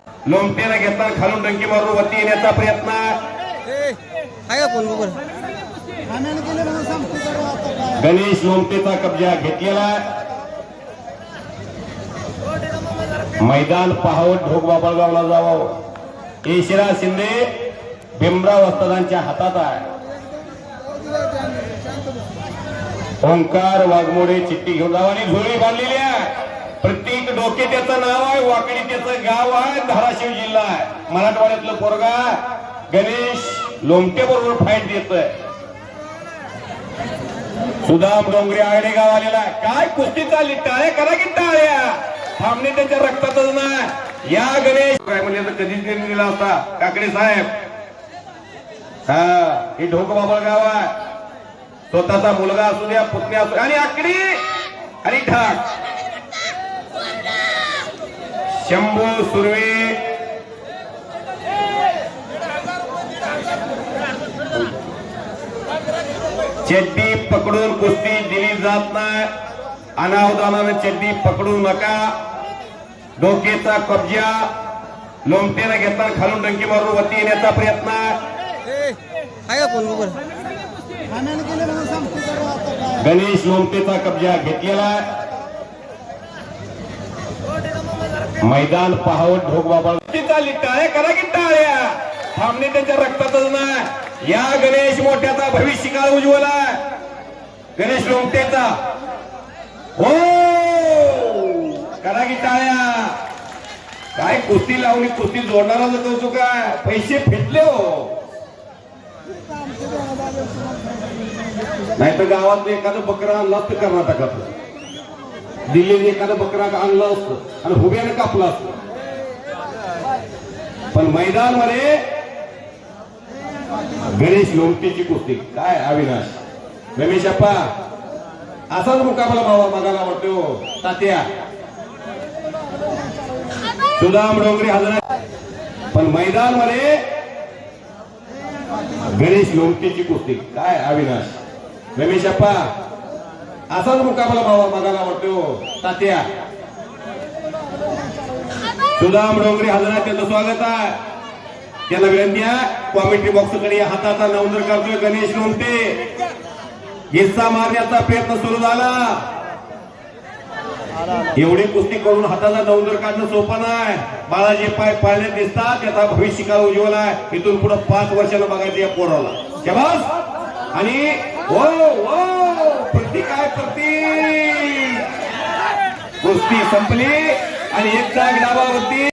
लोमटेला घेतला खालून डंकी मारून वरती येण्याचा प्रयत्न. गणेश लोमटेचा कब्जा घेतलेला. मैदान पाहावं ढोक बाबळगावला जावं. ईश्वरा शिंदे भीमराव वस्तादांच्या हातात आहे. ओंकार वाघमोडे चिठ्ठी घेऊन जावानी झोळी बांधलेली आहे. प्रत्येक डोके त्याचं नाव आहे. वाकडी त्याचं गाव आहे. धाराशिव जिल्हा आहे. मराठवाड्यातलं पोरगा गणेश लोमटे बरोबर फाईट देतोय. सुदाम डोंगरे आडे गाव आलेला आहे. काय कुस्ती चालली. टाळ्या करा की टाळ्या. थांबणे त्यांच्या रक्तातच नाही. या गणेश काय म्हणजे कधीच निर्णय दिला असता काकडे साहेब. हा हे ढोक बाबळ गाव आहे. स्वतःचा मुलगा असू द्या पुतण्या असू आणि आकडी आणि ठाक. शंभू सुर्वे चड्डी पकडून कुस्ती दिली जात नाही. अनावधानाने चड्डी पकडू नका. डोकेचा कब्जा लोमटेला घेतला खालून डंकी मारून वरती येण्याचा प्रयत्न. गणेश लोमटेचा कब्जा घेतलेला. मैदान पाहावं ढोक बाबा चालली. टाळ्या करा की टाळ्या. थांबणे त्यांच्या रक्तातच नाही. या गणेश मोठ्याचा भविष्य काळ उज्ज्वल आहे. गणेश लोमटेचा हो करा की टाळ्या. काय कुस्ती लावली. कुस्ती जोडणारा जातो काय पैसे फेटले हो. नाही तर गावात एखादं बकरा आणलं असतं कर्नाटकात. दिल्लीत एखादं बकरा आणलं असतं आणि हुब्यानं कापलं असतं. पण मैदान मध्ये गणेश लोमटेची कुस्ती काय अविनाश रमेश अप्पा असाच मुकाबला भावा बघायला वाटतो. तात्या सुदाम डोंगरे हजर. पण मैदान मध्ये गणेश लोमटेची कुस्ती काय अविनाश रमेश अप्पा असाच मुकाबला भावा बघायला वाटतो. तात्या सुदाम डोंगरे हजर. त्यांचं स्वागत आहे. त्यांना विनंती आहे कॉमेंट्री बॉक्स कडे हाताचा नवंदर करतोय गणेश लोमटे. हिस्सा मारण्याचा प्रयत्न सुरू झाला. एवढी कुस्ती करून हाताचा नवंदर काढणं सोपं नाही. बाळाजी पाय पाळण्यात दिसतात. त्याचा भविष्य काळ उज्ज्वल आहे. इथून पुढे 5 वर्षाला बघायचं या पोराला. शाबास. आणि हो हो प्रति काय प्रति कुस्ती संपली आणि एक जाग डाबावरती.